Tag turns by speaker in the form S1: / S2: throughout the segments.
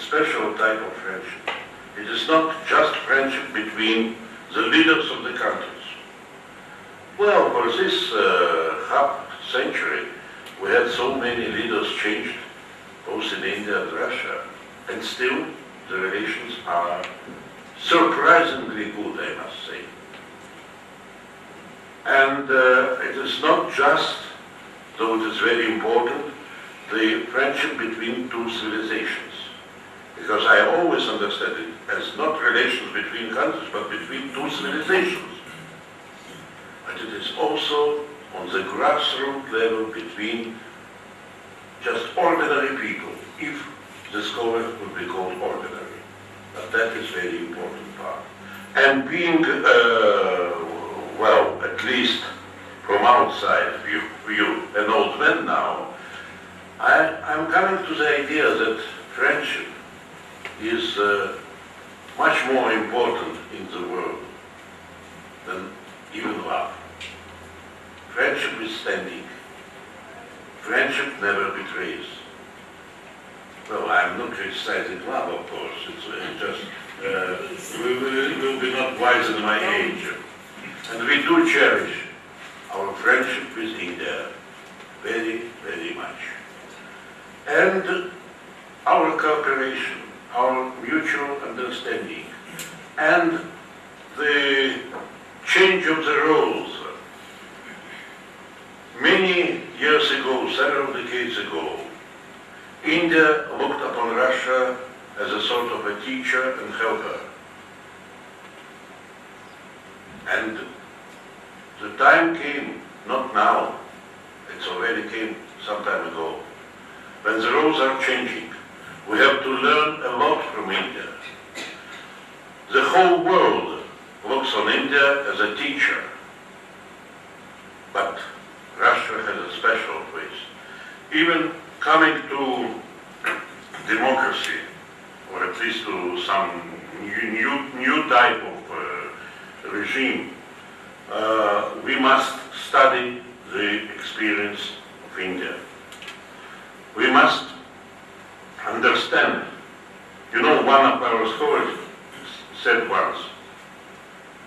S1: special type of friendship. It is not just friendship between the leaders of the countries. Well, for this half century, we had so many leaders changed, both in India and Russia, and still the relations are surprisingly good, I must say. And it is not just, though it is very important, the friendship between two civilizations. Because I always understand it as not relations between countries, but between two civilizations. But it is also on the grassroots level between just ordinary people, if the scholar would be called ordinary. But that is very important part. And being, well, at least from outside view, an old man now, I'm coming to the idea that friendship is much more important in the world than even love. Friendship is standing. Friendship never betrays. Well, I'm not criticizing love, of course. It's just, will be not wise in my age. And we do cherish our friendship with India very, very much. And our cooperation, our mutual understanding, and the change of the roles. Many years ago, several decades ago, India looked upon Russia as a sort of a teacher and helper. And the time came, not now, it's already came some time ago, when the roles are changing. We have to learn a lot from India. The whole world looks on India as a teacher, but Russia has a special place. Even coming to democracy, or at least to some new type of regime, we must study the experience of India. We must understand. You know, one of our scholars said once,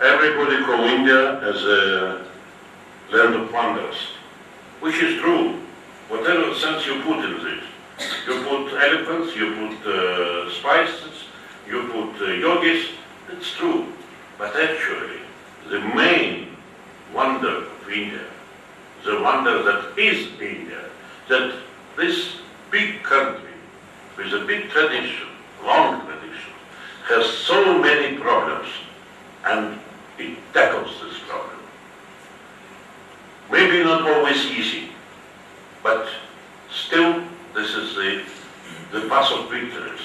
S1: everybody call India as a land of wonders, which is true, whatever sense you put in this. You put elephants, you put spices, you put yogis, it's true. But actually, the main wonder of India, the wonder that is India, that this big country, with a big tradition, long tradition, has so many problems, and it tackles this problem. Maybe not always easy, but still this is the path of victories.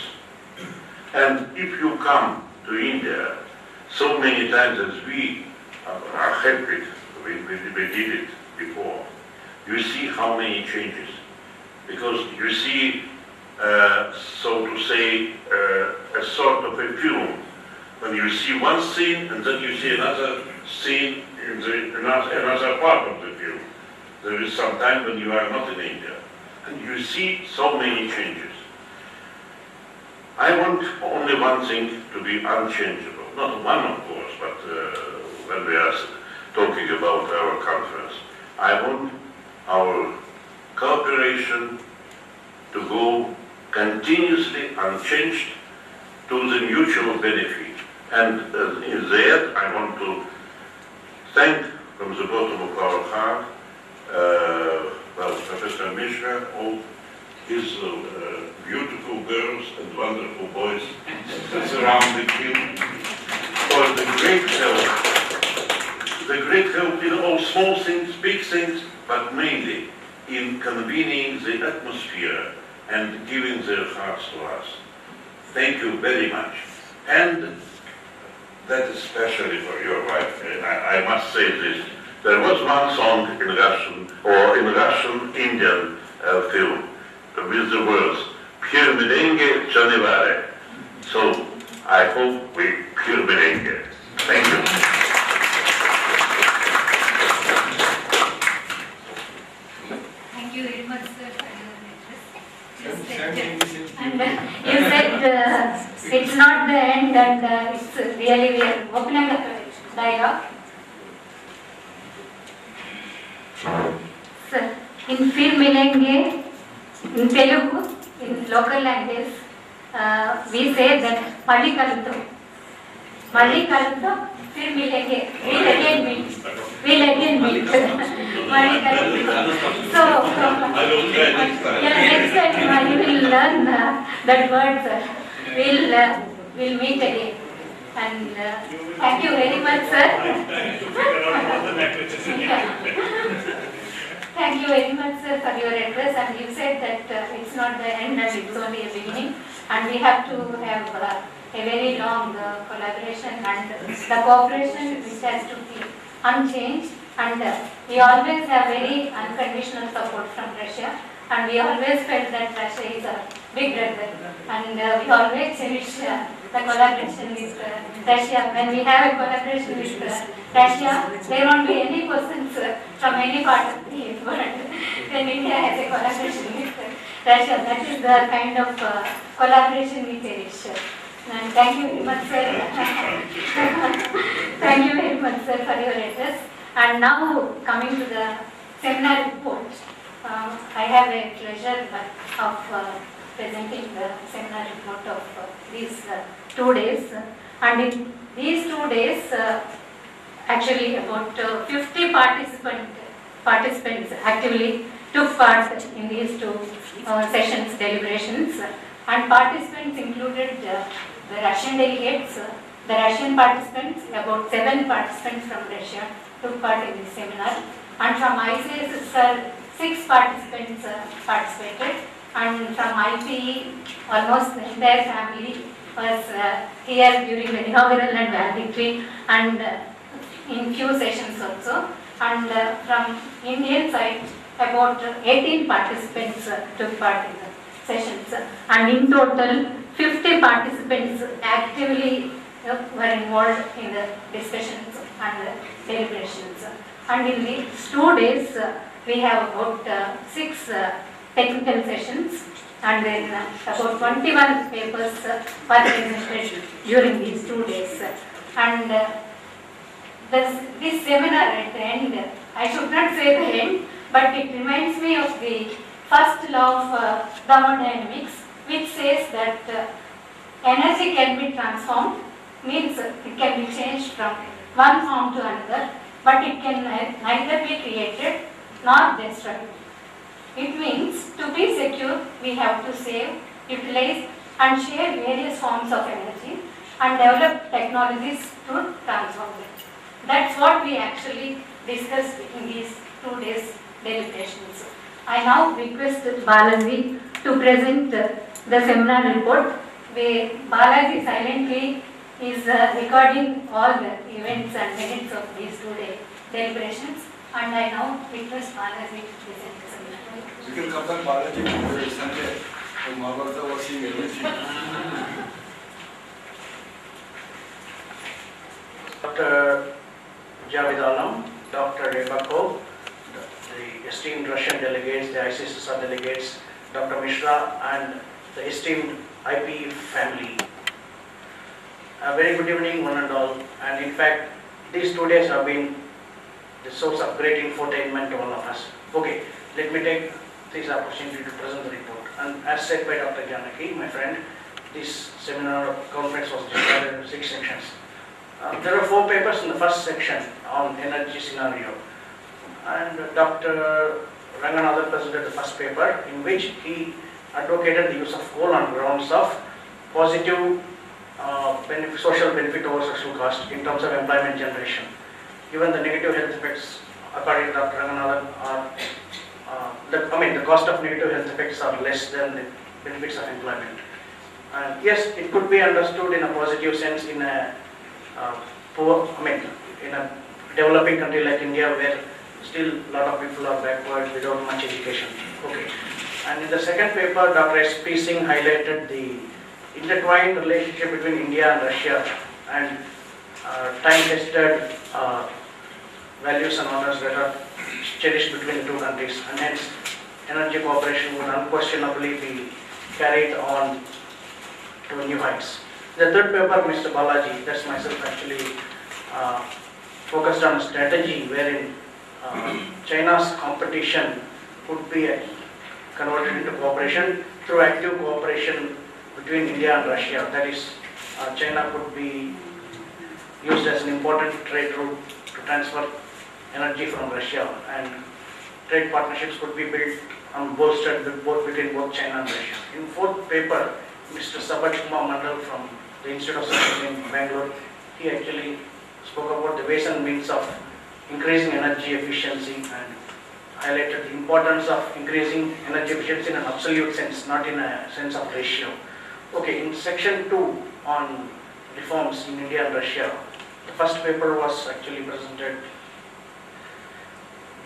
S1: And if you come to India so many times as we are happy, we did it before, you see how many changes. Because you see, so to say, a sort of a film. When you see one scene and then you see another scene in another part of the film. There is some time when you are not in India. And you see so many changes. I want only one thing to be unchangeable. Not one, of course, but when we are talking about our conference, I want our cooperation to go continuously unchanged to the mutual benefit. And in that, I want to thank from the bottom of our heart, well, Professor Mishra, all his beautiful girls and wonderful boys surrounding him, for the great help in all small things, big things, but mainly in convening the atmosphere and giving their hearts to us. Thank you very much. And that is especially for your wife. I must say this. There was one song in Russian, or in Russian-Indian film, with the words, "Pir merengue, chanevare." So, I hope we pir merengue. Thank you.
S2: Thank you very much, sir, for your address. And you said it's not the end, and it's really we are opening up a dialogue. Sir, in film मिलेंगे, in Telugu, in local language, we say that Mali Kaluto, फिर मिलेंगे, we'll again meet. Mali Kaluto. So, next time you will learn that word, sir. We'll meet again. And thank you very much, sir. Thank you very much, sir, for your address. And you said that it's not the end and it's only a beginning. And we have to have a very long collaboration and the cooperation which has to be unchanged. And we always have very unconditional support from Russia. And we always felt that Russia is a big brother. And we always cherish the collaboration with Russia. When we have a collaboration with Russia, there won't be any questions from any part of the world. When India has a collaboration with Russia, that is the kind of collaboration we cherish. And thank you very much, sir. Thank you very much, sir, for your address. And now coming to the seminar report, I have a pleasure of presenting the seminar report of these 2 days. And in these 2 days, actually about 50 participants actively took part in these 2 sessions, deliberations. And participants included the Russian delegates, the Russian participants, about 7 participants from Russia took part in this seminar. And from ICSSR, 6 participants participated. And from IPE, almost the entire family was here during the inaugural and valedictory and in few sessions also. And from Indian side, about 18 participants took part in the sessions. And in total, 50 participants actively were involved in the discussions and deliberations. And in these 2 days, we have about 6 technical sessions, and then about 21 papers were presented during these 2 days. And this seminar at the end, I should not say the end, but it reminds me of the first law of thermodynamics, which says that energy can be transformed, means it can be changed from one form to another, but it can neither be created nor destroyed. It means to be secure, we have to save, utilize and share various forms of energy and develop technologies to transform it. That's what we actually discussed in these 2 days deliberations. I now request Balaji to present the seminar report, where Balaji silently is recording all the events and minutes of these 2 day deliberations, and I now request Balaji to present the seminar.
S3: You can come back, Balaji, to Sunday. Marvata was seeing everything.
S4: Dr. Javed Alam, Dr. Rebako, the esteemed Russian delegates, the ICSSR delegates, Dr. Mishra, and the esteemed IP family. A very good evening, one and all. And in fact, these 2 days have been the source of great infotainment to all of us. Okay, let me take this opportunity to present the report. And as said by Dr. Janaki, my friend, this seminar conference was divided into 6 sections. There are 4 papers in the first section on energy scenario. And Dr. Ranganathan presented the first paper, in which he advocated the use of coal on grounds of positive social benefit over social cost in terms of employment generation. Given the negative health effects, according to Dr. Ranganathan, the cost of negative health effects are less than the benefits of employment. And yes, it could be understood in a positive sense in a in a developing country like India, where still a lot of people are backward without much education. Okay. And in the second paper, Dr. S.P. Singh highlighted the intertwined relationship between India and Russia and time-tested values and honors that are cherished between the 2 countries, and hence energy cooperation would unquestionably be carried on to new heights. The third paper, Mr. Balaji, that's myself actually focused on a strategy wherein China's competition could be converted into cooperation through active cooperation between India and Russia. That is, China could be used as an important trade route to transfer energy from Russia, and trade partnerships could be built and bolstered between both China and Russia. In fourth paper, Mr. Sabaj Kumar Mandal from the Institute of Science in Bangalore, he actually spoke about the ways and means of increasing energy efficiency and highlighted the importance of increasing energy efficiency in an absolute sense, not in a sense of ratio. Okay, in section 2 on reforms in India and Russia, the first paper was actually presented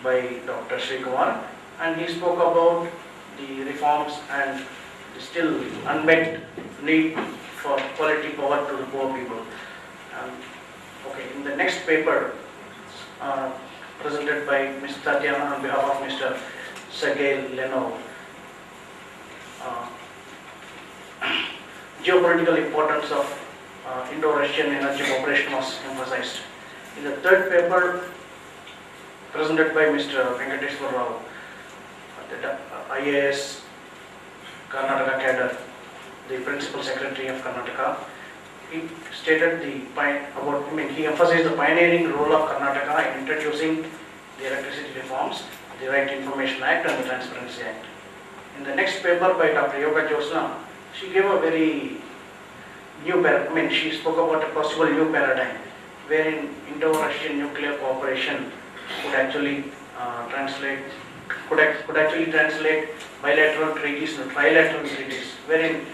S4: by Dr. Sri Kumar, and he spoke about the reforms and the still unmet need for quality power to the poor people. Okay, in the next paper presented by Ms. Tatiana on behalf of Mr. Sergei Lenov, geopolitical importance of Indo-Russian energy cooperation was emphasized. In the third paper presented by Mr. Venkateswar Rao, the IAS Karnataka cadre, the Principal Secretary of Karnataka, he stated he emphasized the pioneering role of Karnataka in introducing the electricity reforms, the Right to Information Act and the Transparency Act. In the next paper by Dr. Yoga Josna, she gave a very new she spoke about a possible new paradigm wherein Indo-Russian nuclear cooperation could actually translate bilateral treaties into trilateral treaties, wherein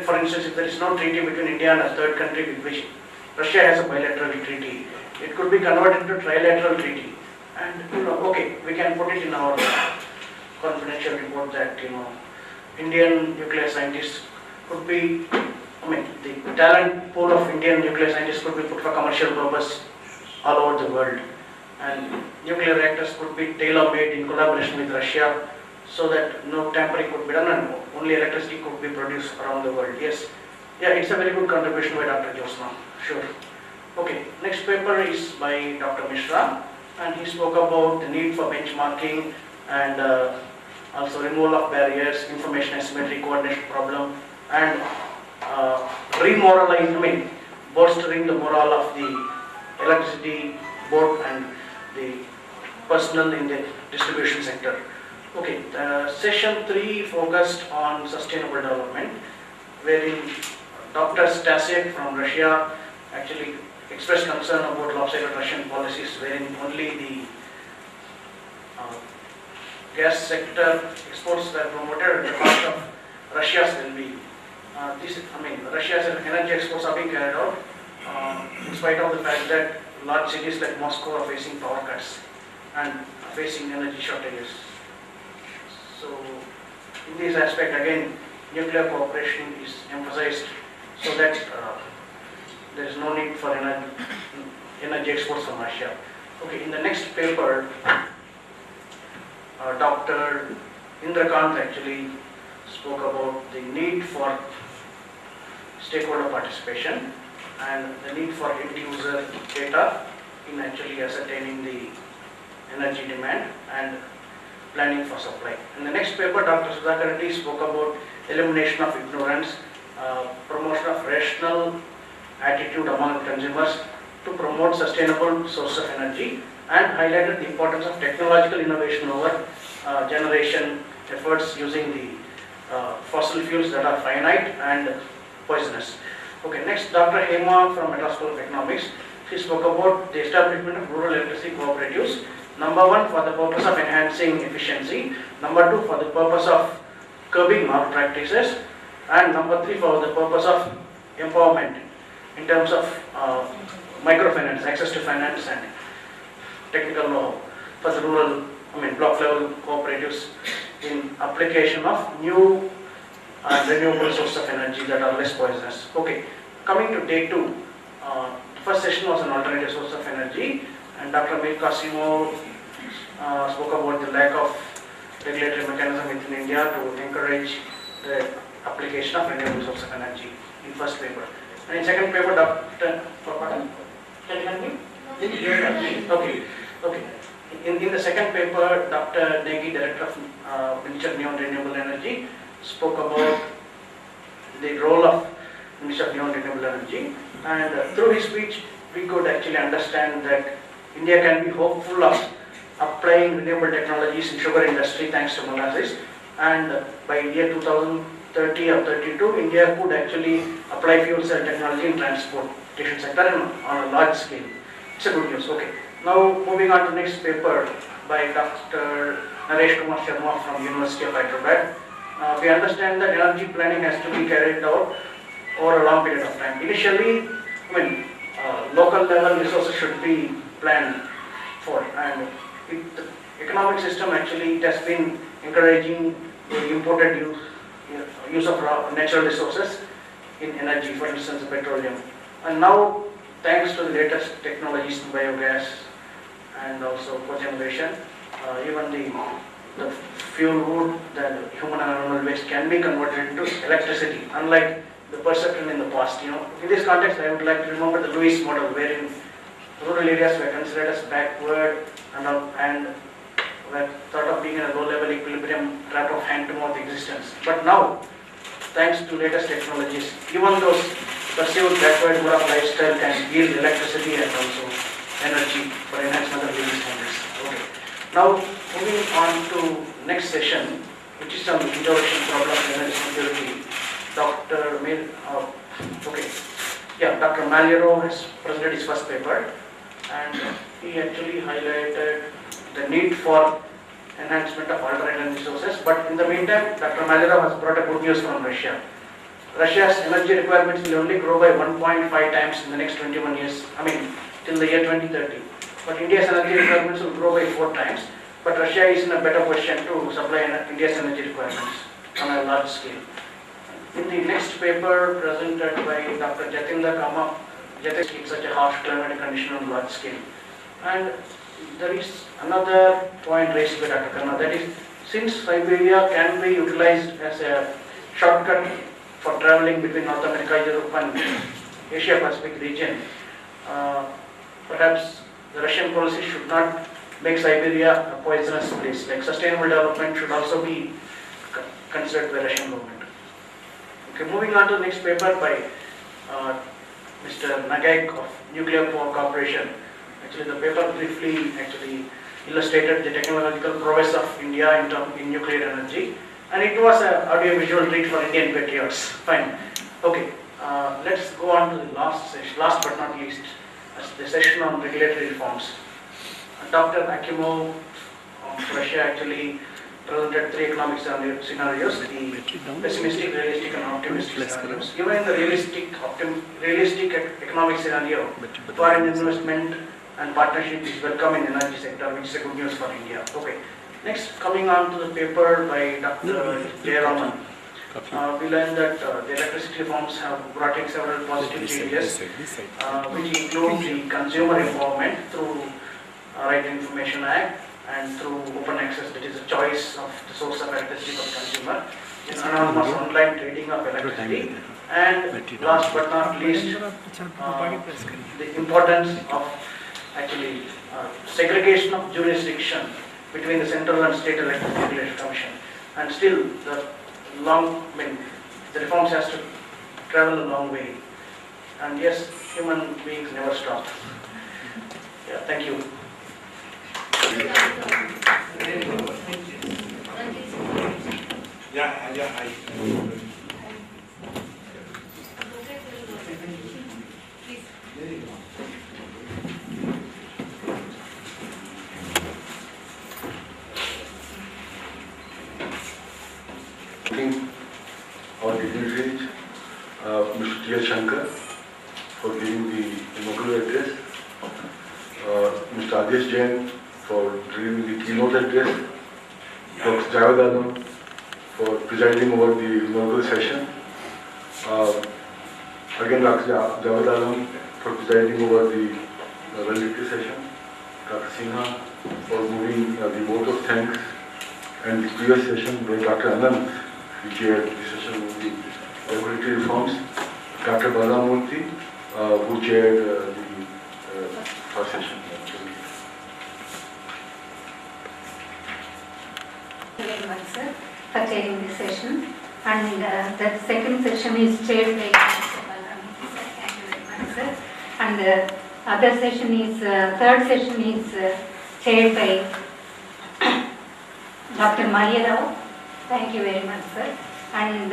S4: for instance, if there is no treaty between India and a third country with which Russia has a bilateral treaty, it could be converted into trilateral treaty. And okay, we can put it in our confidential report that Indian nuclear scientists could be, the talent pool of Indian nuclear scientists could be put for commercial purpose all over the world, and nuclear reactors could be tailor-made in collaboration with Russia, so that no tampering could be done and only electricity could be produced around the world. Yes, yeah, it's a very good contribution by Dr. Josna. Sure. Okay, next paper is by Dr. Mishra, and he spoke about the need for benchmarking and also removal of barriers, information asymmetry, coordination problem, and bolstering the morale of the electricity board and the personnel in the distribution sector. Okay, session 3 focused on sustainable development, wherein Dr. Stasiak from Russia actually expressed concern about lopsided Russian policies, wherein only the gas sector exports were promoted at the cost of Russia's well-being. Russia's energy exports are being carried out in spite of the fact that large cities like Moscow are facing power cuts and facing energy shortages. So, in this aspect, again, nuclear cooperation is emphasized so that there is no need for energy exports from Russia. Okay, in the next paper, Dr. Indrakant actually spoke about the need for stakeholder participation and the need for end user data in actually ascertaining the energy demand and planning for supply. In the next paper, Dr. Sudhakar Reddy spoke about elimination of ignorance, promotion of rational attitude among consumers to promote sustainable source of energy, and highlighted the importance of technological innovation over generation efforts using the fossil fuels that are finite and poisonous. Okay, next Dr. Hema from Madras School of Economics, she spoke about the establishment of rural electricity cooperatives. Number 1, for the purpose of enhancing efficiency. Number 2, for the purpose of curbing malpractices. And number 3, for the purpose of empowerment in terms of microfinance, access to finance and technical know-how for the rural, block level cooperatives in application of new renewable sources of energy that are less poisonous. Okay, coming to day 2, the first session was an alternative source of energy, and Dr. Mir Qasimov spoke about the lack of regulatory mechanism within India to encourage the application of renewable source of energy in first paper. And in second paper, Dr. Pardon? Can you hear me? Okay. Okay. In the second paper, Dr. Negi, Director of Ministry of New and Renewable Energy, spoke about the role of Ministry of New and Renewable Energy. And through his speech, we could actually understand that India can be hopeful of applying renewable technologies in sugar industry thanks to molasses. And by year 2030 or 32, India could actually apply fuel cell technology in transportation sector on a large scale. It's a good news. Okay. Now moving on to next paper by Dr. Naresh Kumar Sharma from University of Hyderabad. We understand that energy planning has to be carried out over a long period of time. Initially, local level resources should be planned for, and the economic system actually it has been encouraging the imported use of natural resources in energy, for instance petroleum. And now, thanks to the latest technologies, biogas and also cogeneration, even the fuel wood, the human and animal waste can be converted into electricity, unlike the perception in the past. In this context, I would like to remember the Lewis model, wherein rural areas were considered as backward and were thought of being in a low-level equilibrium, trap of hand-to-mouth existence. But now, thanks to latest technologies, even those perceived backward mode of lifestyle can yield electricity and also energy for enhancement of living standards. Okay. Now, moving on to next session, which is on introduction problem of energy security. Dr. Maliero has presented his first paper, and he actually highlighted the need for enhancement of alternate energy sources. But in the meantime, Dr. Maliero has brought a good news from Russia. Russia's energy requirements will only grow by 1.5 times in the next 21 years, till the year 2030. But India's energy requirements will grow by 4 times. But Russia is in a better position to supply India's energy requirements on a large scale. In the next paper presented by Dr. Jatinder Kama, it's such a harsh climatic condition on a large scale. And there is another point raised by Dr. Kama, that is, since Siberia can be utilized as a shortcut for traveling between North America, Europe and Asia Pacific region, perhaps the Russian policy should not make Siberia a poisonous place. Like sustainable development should also be considered by the Russian government. Okay, moving on to the next paper by Mr. Nagaik of Nuclear Power Corporation. Actually, the paper briefly illustrated the technological prowess of India in nuclear energy, and it was an audio-visual treat for Indian patriots. Fine. Okay, let's go on to the last session. Last but not least, the session on regulatory reforms. Dr. Akimov of Russia actually presented 3 economic scenarios: the pessimistic, realistic, and optimistic scenarios. Even in the realistic economic scenario, foreign investment and partnership is welcome in energy sector, which is a good news for India. Okay. Next, coming on to the paper by Dr. Jayaraman, we learned that the electricity reforms have brought in several positive changes, which include the consumer empowerment through Right to Information Act and through open access, that is a choice of the source of electricity for consumer, in anonymous online trading of electricity, and last but not least, the importance of segregation of jurisdiction between the central and state electricity regulation commission. And still, the reforms has to travel a long way. And yes, human beings never stop. Yeah, thank you.
S5: Thanking our dignitaries, Mr. T. Shankar, for giving the inaugural address, Mr. Adesh Jain for delivering the keynote address, Dr. Javed Alam for presiding over the inaugural session, again Dr. Javed Alam for presiding over the valedictory session, Dr. Sinha for moving the vote of thanks, and the previous session by Dr. Anand, who chaired the session of the regulatory reforms, Dr. Balamurthy, who chaired the first session.
S2: Thank you very much, sir, for chairing this session. And the second session is chaired by Mr. Balamurthy, sir. Thank you very much, sir. And the other session is, third session is chaired by Dr. Maya Rao. Thank you very much, sir. And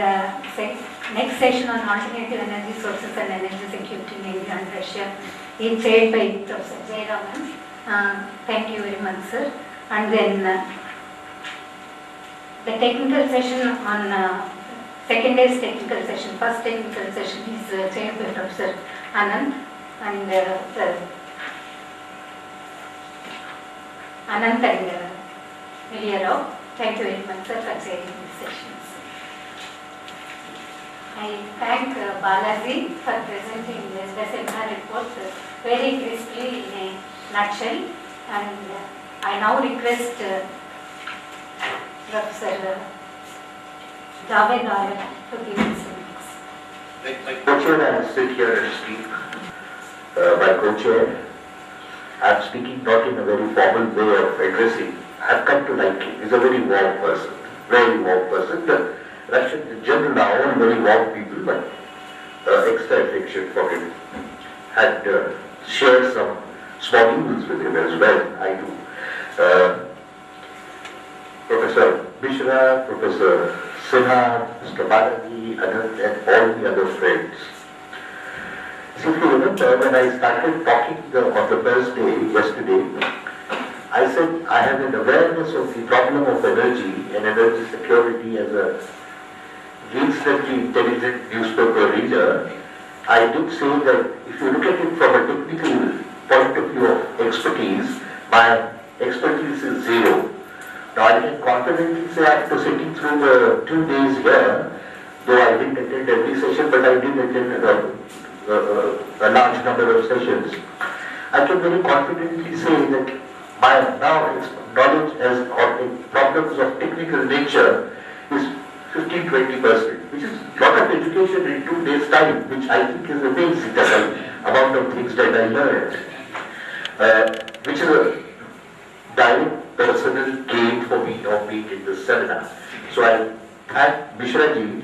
S2: next session on alternative energy sources and energy security in India and Russia is chaired by Professor Jayaraman. Thank you very much, sir. And then the technical session on second day's technical session, first technical session is chaired by Professor Anand and Anand and Maya Rao. Thank you very much, sir, for chairing these sessions. I thank Balaji for presenting the seminar report very crisply in a nutshell, and I now request Professor Javed Arya to give his remarks.
S6: My co-chair, I sit here and speak. My co-chair, I am speaking not in a very formal way of addressing. I have come to like him. He's a very warm person, very warm person. The Russians in general are all very warm people, but extra affection for him. Had shared some small evils with him as well. I do. Professor Mishra, Professor Sinha, Mr. Balaji, Anand, and all the other friends. So if you remember, when I started talking on the first day, yesterday, I said I have an awareness of the problem of energy and energy security as a reasonably intelligent newspaper reader. I did say that if you look at it from a technical point of view of expertise, my expertise is zero. Now I can confidently say after sitting through the 2 days here, though I didn't attend every session, but I did attend a large number of sessions, I can very confidently say that my knowledge as on problems of technical nature is 15-20%, which is a lot of education in 2 days' time, which I think is amazing, the amount of things that I learned, which is a direct personal gain for me of being in this seminar. So I thank Mishra ji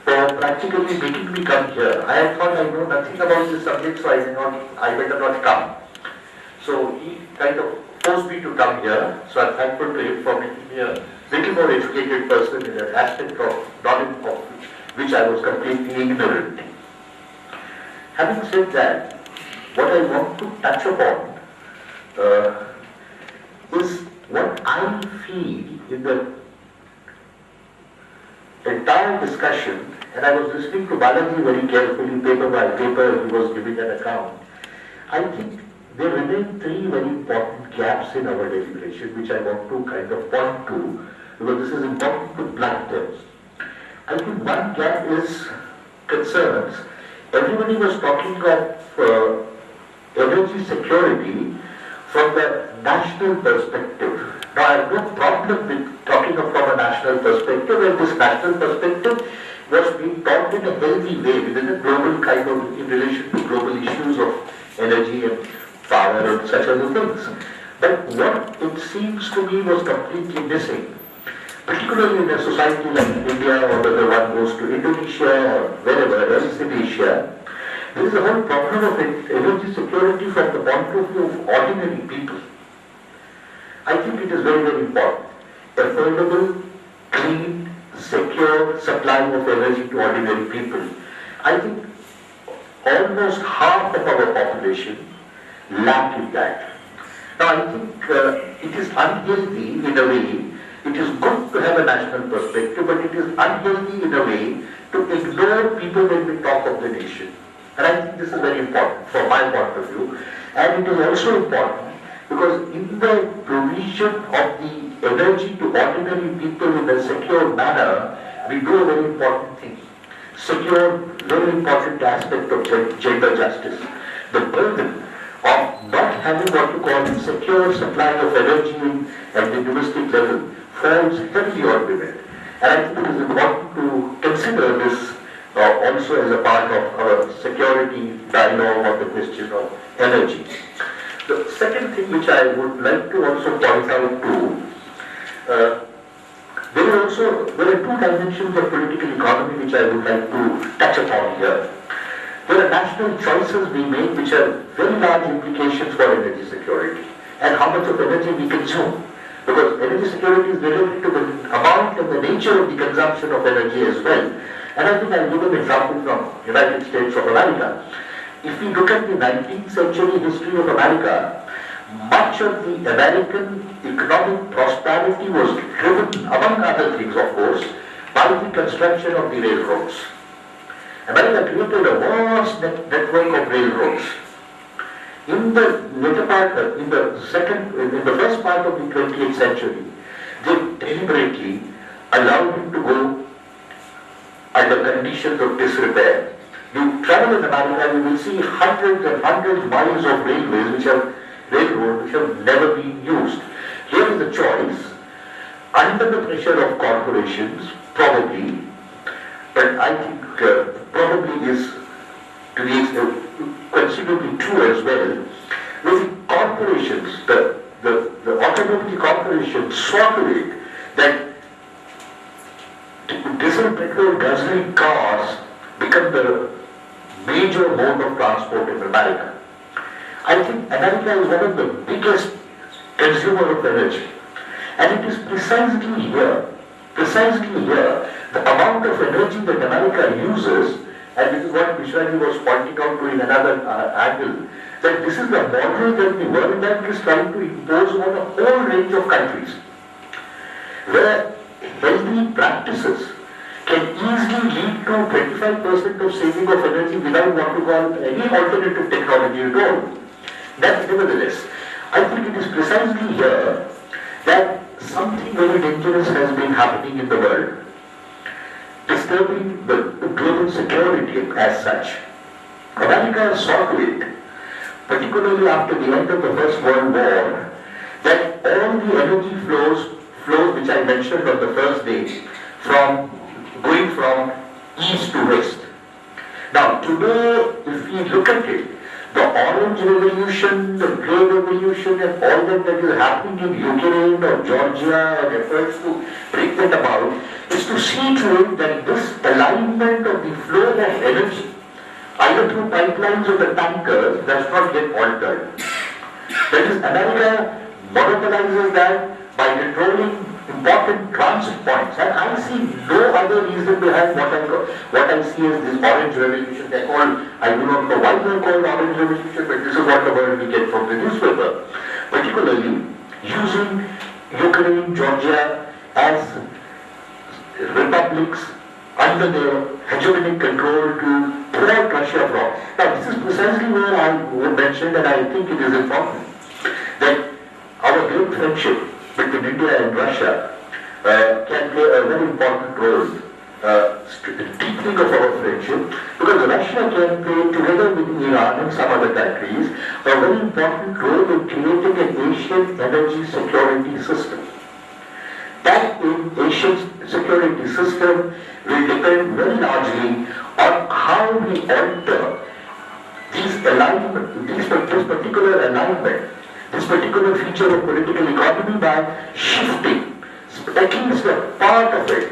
S6: for practically making me come here. I had thought I know nothing about this subject, so I better not come. So he kind of forced me to come here, so I'm thankful to him for making me a little more educated person in an aspect of knowledge of which I was completely ignorant. Having said that, what I want to touch upon is what I feel in the entire discussion, and I was listening to Balaji very carefully, paper by paper, he was giving an account. I think there remain 3 very important gaps in our deliberation, which I want to kind of point to, because this is important to blunt terms. I think one gap is concerns. Everybody was talking of energy security from the national perspective. Now, I have no problem with talking from a national perspective, and this national perspective was being taught in a healthy way, within a global kind of, in relation to global issues of energy and power and such other things. But what it seems to me was completely missing, particularly in a society like India, or whether one goes to Indonesia or wherever else in Asia, there is a whole problem of energy security from the point of view of ordinary people. I think it is very, very important. Affordable, clean, secure supply of energy to ordinary people. I think almost half of our population lack in that. Now I think it is unhealthy in a way. It is good to have a national perspective, but it is unhealthy in a way to ignore people when we talk of the nation. And I think this is very important from my point of view. And it is also important because in the provision of the energy to ordinary people in a secure manner, we do a very important thing. Secure, very important aspect of gender justice. The burden of not having what you call secure supply of energy at the domestic level falls heavily on women. And I think it is important to consider this also as a part of our security dialogue on the question of energy. The second thing which I would like to also point out too, there are two dimensions of political economy which I would like to touch upon here. There are national choices we make which have very large implications for energy security and how much of energy we consume. Because energy security is related to the amount and the nature of the consumption of energy as well. And I think I'll give an example from United States of America. If we look at the 19th century history of America, much of the American economic prosperity was driven, among other things of course, by the construction of the railroads. America created a vast network of railroads. In the later part, in the first part of the 20th century, they deliberately allowed it to go under conditions of disrepair. You travel in America, you will see hundreds and hundreds of miles of railways which have never been used. Here is the choice, under the pressure of corporations, probably, but I think probably is to be considerably true as well, with the corporations, the automobile corporations saw to it that diesel, petrol, gasoline cars become the major mode of transport in America. I think America is one of the biggest consumer of energy. And it is precisely here, the amount of energy that America uses, and this is what Mishraji was pointing out to in another angle, that this is the model that the World Bank is trying to impose on a whole range of countries, where healthy practices can easily lead to 25% of saving of energy without what to call any alternative technology at all. That nevertheless, I think it is precisely here that something very dangerous has been happening in the world, disturbing the global security as such. America saw to it, particularly after the end of the First World War, that all the energy flows which I mentioned on the first day, going from east to west. Now today, if we look at it, the Orange Revolution, the Grey Revolution, and all that is happening in Ukraine or Georgia, and efforts to bring that about, is to see to it that this alignment of the flow of energy, either through pipelines or the tankers, does not get altered. That is, America monopolizes that by controlling important transit points, and I see no other reason behind what I see as this Orange Revolution. They call, I do not know why they are called Orange Revolution, but this is what the word we get from the newspaper. Particularly using Ukraine, Georgia as republics under their hegemonic control to pull out Russia from. Now this is precisely where I mentioned, and I think it is important, that our great friendship between India and Russia can play a very important role, deepening of our friendship, because Russia can play, together with Iran and some other countries, a very important role in creating an Asian energy security system. That Asian security system will depend very largely on how we alter this particular alignment, this particular feature of political economy, by shifting at least a part of it,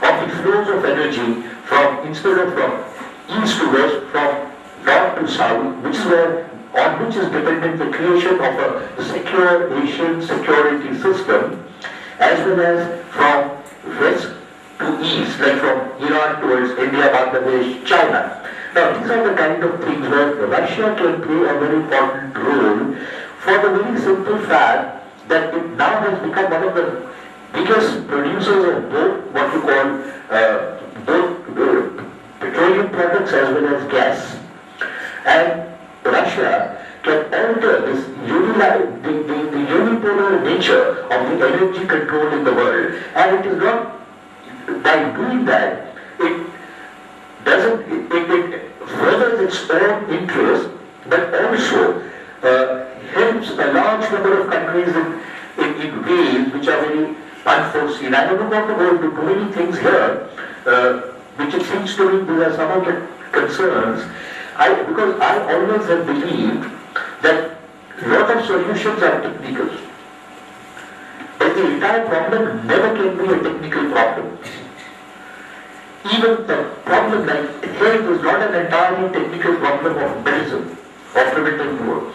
S6: of the flows of energy instead of from east to west, from north to south, on which is dependent the creation of a secure Asian security system, as well as from west to east, like from Iran towards India, Bangladesh, China. Now these are the kind of things where Russia can play a very important role, for the very simple fact that it now has become one of the biggest producers of both what you call petroleum products as well as gas. And Russia can alter this the unipolar nature of the energy control in the world. And it is not, by doing that, it furthers its own interest, but also helps a large number of countries in ways which are very unforeseen. I don't want to go into too many things here, which it seems to me these are some of the concerns, because I always have believed that a lot of solutions are technical. But the entire problem never can be a technical problem. Even the problem like health is not an entirely technical problem of medicine or preventive work.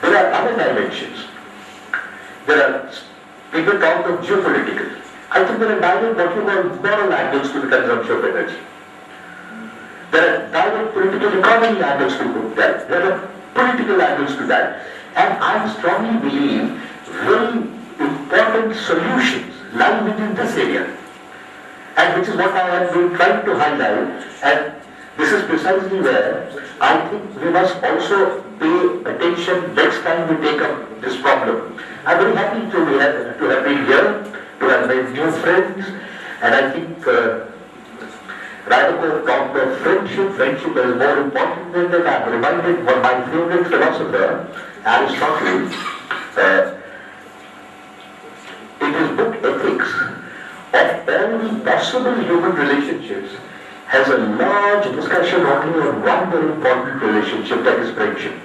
S6: There are other dimensions. There are, people talk of geopolitical. I think there are direct what you call moral angles to the consumption of energy. There are direct political economy angles to that. There are political angles to that. And I strongly believe very important solutions lie within this area. And which is what I have been trying to highlight. And this is precisely where I think we must also pay attention next time we take up this problem. I'm very happy to have been here, to have made new friends, and I think Radhakov talked of friendship. Friendship is more important than that. I'm reminded of my favorite philosopher, Aristotle, in his book Ethics, of all the possible human relationships, has a large discussion only on one very important relationship, that is friendship.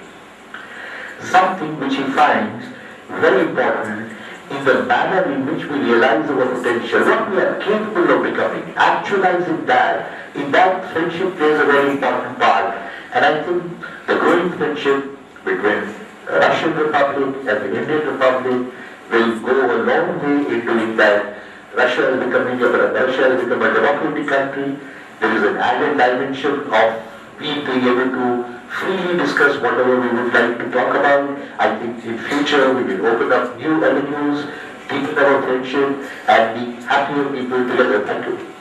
S6: Something which he finds very important in the manner in which we realize our potential, what we are capable of becoming, actualizing that. In that, friendship plays a very important part. And I think the growing friendship between the Russian Republic and the Indian Republic will go a long way in doing that. Russia has become a democratic country. There is an added dimension of we being able to freely discuss whatever we would like to talk about. I think in future we will open up new avenues, deepen our friendship, and be happier people together. Thank you.